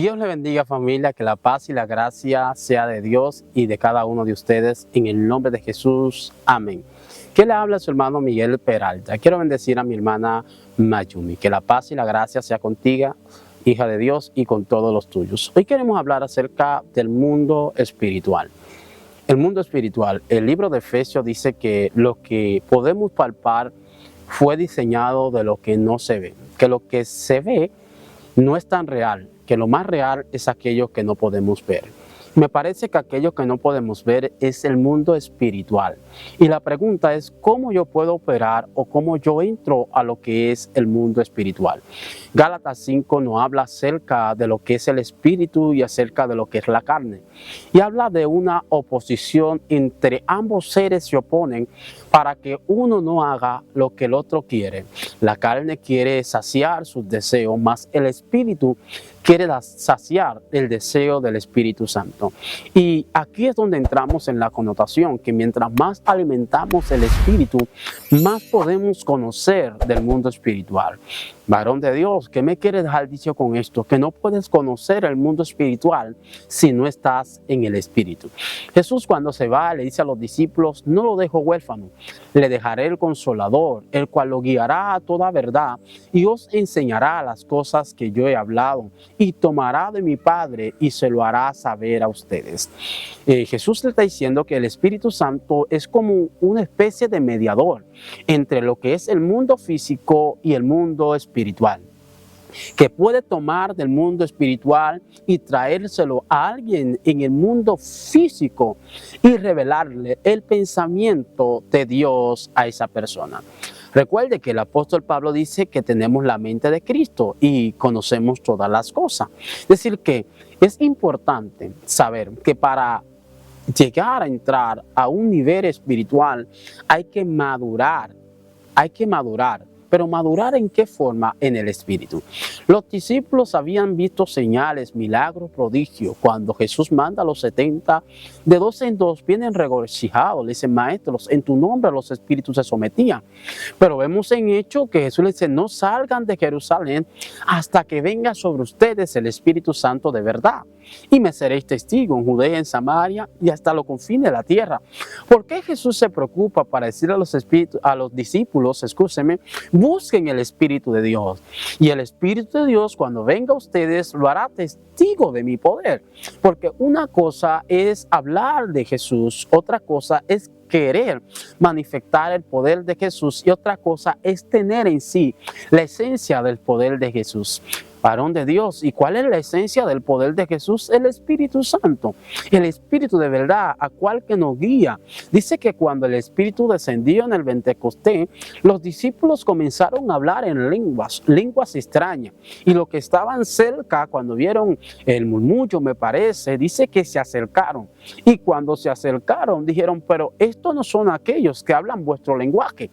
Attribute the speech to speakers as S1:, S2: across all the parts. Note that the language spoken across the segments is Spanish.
S1: Dios le bendiga, familia, que la paz y la gracia sea de Dios y de cada uno de ustedes en el nombre de Jesús. Amén. ¿Qué le habla su hermano Miguel Peralta? Quiero bendecir a mi hermana Mayumi. Que la paz y la gracia sea contigo, hija de Dios, y con todos los tuyos. Hoy queremos hablar acerca del mundo espiritual. El mundo espiritual, el libro de Efesios dice que lo que podemos palpar fue diseñado de lo que no se ve, que lo que se ve no es tan real, que lo más real es aquello que no podemos ver. Me parece que aquello que no podemos ver es el mundo espiritual. Y la pregunta es, ¿cómo yo puedo operar o cómo yo entro a lo que es el mundo espiritual? Gálatas 5 nos habla acerca de lo que es el espíritu y acerca de lo que es la carne. Y habla de una oposición entre ambos seres se oponen para que uno no haga lo que el otro quiere. La carne quiere saciar sus deseos, más el espíritu quiere saciar el deseo del Espíritu Santo. Y aquí es donde entramos en la connotación, que mientras más alimentamos el espíritu, más podemos conocer del mundo espiritual. Varón de Dios, ¿qué me quiere dejar dicho con esto? Que no puedes conocer el mundo espiritual si no estás en el espíritu. Jesús, cuando se va, le dice a los discípulos: no lo dejo huérfano, le dejaré el Consolador, el cual lo guiará a toda verdad y os enseñará las cosas que yo he hablado, y tomará de mi Padre y se lo hará saber a ustedes. Jesús le está diciendo que el Espíritu Santo es como una especie de mediador entre lo que es el mundo físico y el mundo espiritual, que puede tomar del mundo espiritual y traérselo a alguien en el mundo físico y revelarle el pensamiento de Dios a esa persona. Recuerde que el apóstol Pablo dice que tenemos la mente de Cristo y conocemos todas las cosas. Es decir, que es importante saber que para llegar a entrar a un nivel espiritual hay que madurar. ¿Pero madurar en qué forma? En el espíritu. Los discípulos habían visto señales, milagros, prodigios. Cuando Jesús manda a los 70, de 2 en 2 vienen regocijados. Le dicen: maestros, en tu nombre los espíritus se sometían. Pero vemos en Hechos que Jesús les dice: no salgan de Jerusalén hasta que venga sobre ustedes el Espíritu Santo de verdad. Y me seréis testigos en Judea, en Samaria y hasta los confines de la tierra. ¿Por qué Jesús se preocupa para decir a los discípulos, busquen el Espíritu de Dios? Y el Espíritu de Dios, cuando venga a ustedes, lo hará testigo de mi poder. Porque una cosa es hablar de Jesús, otra cosa es querer manifestar el poder de Jesús y otra cosa es tener en sí la esencia del poder de Jesús. Varón de Dios, ¿y cuál es la esencia del poder de Jesús? El Espíritu Santo, el Espíritu de verdad, a cual que nos guía. Dice que cuando el Espíritu descendió en el Pentecostés, los discípulos comenzaron a hablar en lenguas extrañas, y los que estaban cerca, cuando vieron el murmullo, me parece, dice que se acercaron, y cuando se acercaron dijeron: pero estos no son aquellos que hablan vuestro lenguaje.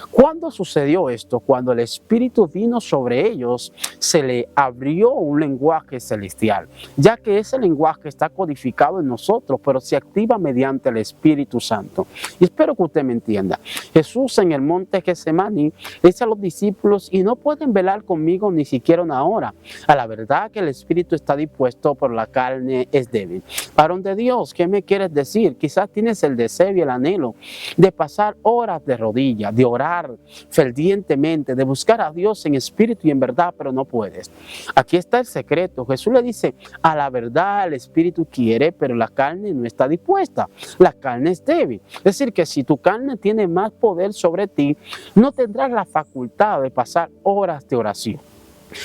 S1: ¿Cuándo sucedió esto? Cuando el Espíritu vino sobre ellos, se le abrió un lenguaje celestial, ya que ese lenguaje está codificado en nosotros, pero se activa mediante el Espíritu Santo. Y espero que usted me entienda. Jesús en el monte Getsemaní dice a los discípulos: y no pueden velar conmigo ni siquiera una hora. A la verdad que el Espíritu está dispuesto, pero la carne es débil. Varón de Dios, ¿qué me quieres decir? Quizás tienes el deseo y el anhelo de pasar horas de rodillas, de orar fervientemente, de buscar a Dios en espíritu y en verdad, pero no puedes. Aquí está el secreto. Jesús le dice: a la verdad el espíritu quiere, pero la carne no está dispuesta. La carne es débil. Es decir, que si tu carne tiene más poder sobre ti, no tendrás la facultad de pasar horas de oración.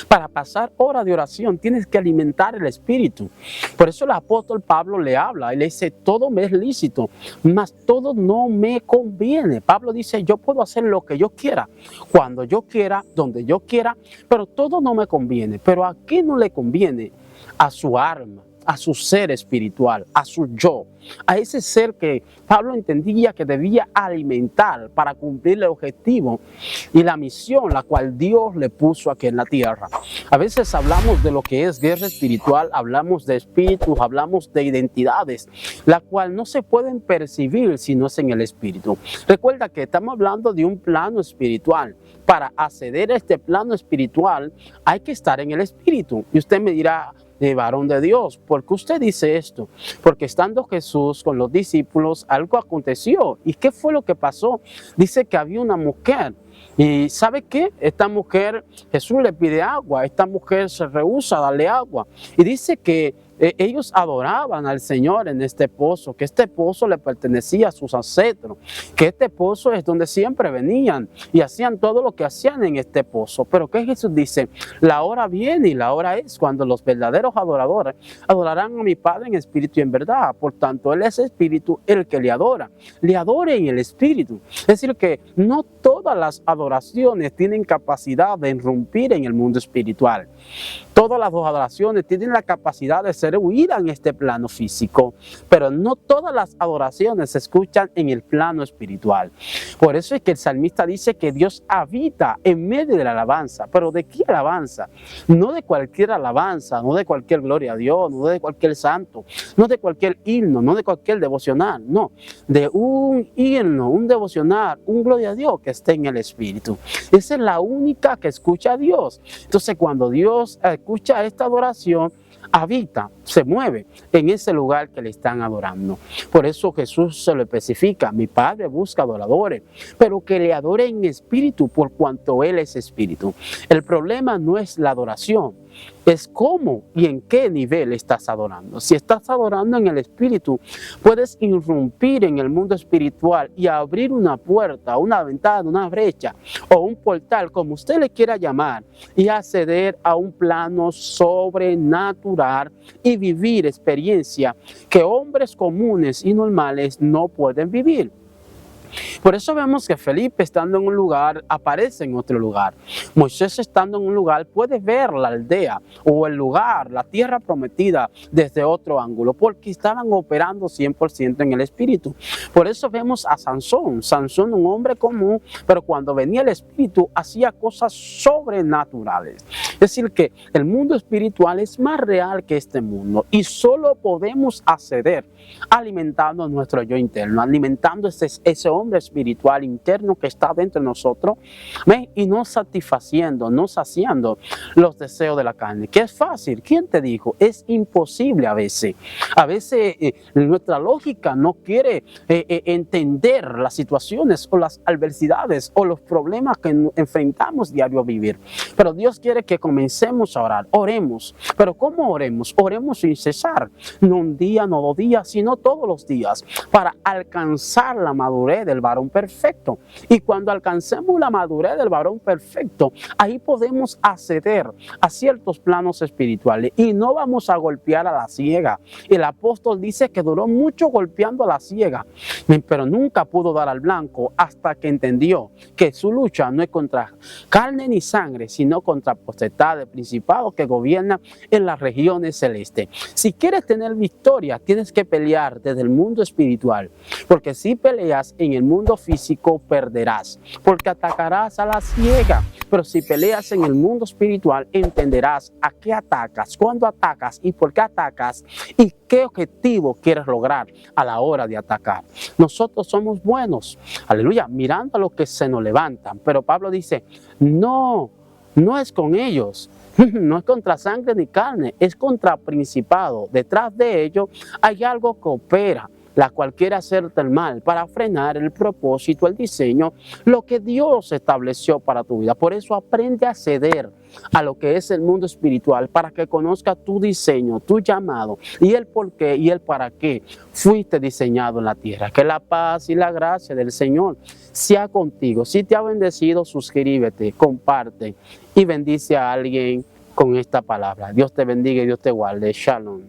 S1: Para pasar horas de oración tienes que alimentar el espíritu. Por eso el apóstol Pablo le habla y le dice: todo me es lícito, mas todo no me conviene. Pablo dice: yo puedo hacer lo que yo quiera, cuando yo quiera, donde yo quiera, pero todo no me conviene. Pero ¿a qué no le conviene? A su alma, a su ser espiritual, a su yo, a ese ser que Pablo entendía que debía alimentar para cumplir el objetivo y la misión la cual Dios le puso aquí en la tierra. A veces hablamos de lo que es guerra espiritual, hablamos de espíritus, hablamos de identidades, la cual no se pueden percibir si no es en el espíritu. Recuerda que estamos hablando de un plano espiritual. Para acceder a este plano espiritual hay que estar en el espíritu. Y usted me dirá: de varón de Dios, ¿por qué usted dice esto? Porque estando Jesús con los discípulos, algo aconteció. ¿Y qué fue lo que pasó? Dice que había una mujer. Y ¿sabe qué? Esta mujer, Jesús le pide agua, esta mujer se rehúsa a darle agua. Y dice que ellos adoraban al Señor en este pozo, que este pozo le pertenecía a sus ancestros, que este pozo es donde siempre venían y hacían todo lo que hacían en este pozo. Pero que Jesús dice, la hora viene y la hora es cuando los verdaderos adoradores adorarán a mi Padre en espíritu y en verdad. Por tanto, Él es espíritu, el que le adora en el espíritu. Es decir, que no todas las adoraciones tienen capacidad de irrumpir en el mundo espiritual. Todas las adoraciones tienen la capacidad de ser oídas en este plano físico, pero no todas las adoraciones se escuchan en el plano espiritual. Por eso es que el salmista dice que Dios habita en medio de la alabanza. ¿Pero de qué alabanza? No de cualquier alabanza, no de cualquier gloria a Dios, no de cualquier santo, no de cualquier himno, no de cualquier devocional, no. De un himno, un devocional, un gloria a Dios que esté en el espíritu. Esa es la única que escucha a Dios. Entonces, cuando Dios escucha esta adoración, habita, se mueve en ese lugar que le están adorando. Por eso Jesús se lo especifica, mi Padre busca adoradores, pero que le adoren en espíritu por cuanto Él es espíritu. El problema no es la adoración, es cómo y en qué nivel estás adorando. Si estás adorando en el espíritu, puedes irrumpir en el mundo espiritual y abrir una puerta, una ventana, una brecha o un portal, como usted le quiera llamar, y acceder a un plano sobrenatural y vivir experiencia que hombres comunes y normales no pueden vivir. Por eso vemos que Felipe, estando en un lugar, aparece en otro lugar. Moisés, estando en un lugar, puede ver la aldea o el lugar, la tierra prometida, desde otro ángulo, porque estaban operando 100% en el espíritu. Por eso vemos a Sansón. Sansón, un hombre común, pero cuando venía el espíritu, hacía cosas sobrenaturales. Es decir, que el mundo espiritual es más real que este mundo y solo podemos acceder alimentando nuestro yo interno, alimentando ese hombre espiritual interno que está dentro de nosotros, ¿ven? Y no satisfaciendo, no saciando los deseos de la carne, que es fácil. ¿Quién te dijo? Es imposible a veces. A veces nuestra lógica no quiere entender las situaciones o las adversidades o los problemas que enfrentamos diario a vivir. Pero Dios quiere que comencemos a orar. Oremos. ¿Pero cómo oremos? Oremos sin cesar. No un día, no 2 días, sino todos los días, para alcanzar la madurez del varón perfecto. Y cuando alcancemos la madurez del varón perfecto, ahí podemos acceder a ciertos planos espirituales y no vamos a golpear a la ciega. El apóstol dice que duró mucho golpeando a la ciega, pero nunca pudo dar al blanco hasta que entendió que su lucha no es contra carne ni sangre, sino contra potestades, principados que gobiernan en las regiones celestes. Si quieres tener victoria, tienes que pelear desde el mundo espiritual, porque si peleas en el mundo físico, perderás, porque atacarás a la ciega. Pero si peleas en el mundo espiritual, entenderás a qué atacas, cuándo atacas y por qué atacas y qué objetivo quieres lograr a la hora de atacar. Nosotros somos buenos, aleluya, mirando a los que se nos levantan, pero Pablo dice, no es con ellos. No es contra sangre ni carne, es contra principado. Detrás de ello hay algo que opera, la cual quiere hacerte el mal para frenar el propósito, el diseño, lo que Dios estableció para tu vida. Por eso aprende a ceder a lo que es el mundo espiritual para que conozca tu diseño, tu llamado y el por qué y el para qué fuiste diseñado en la tierra. Que la paz y la gracia del Señor sea contigo. Si te ha bendecido, suscríbete, comparte y bendice a alguien con esta palabra. Dios te bendiga y Dios te guarde. Shalom.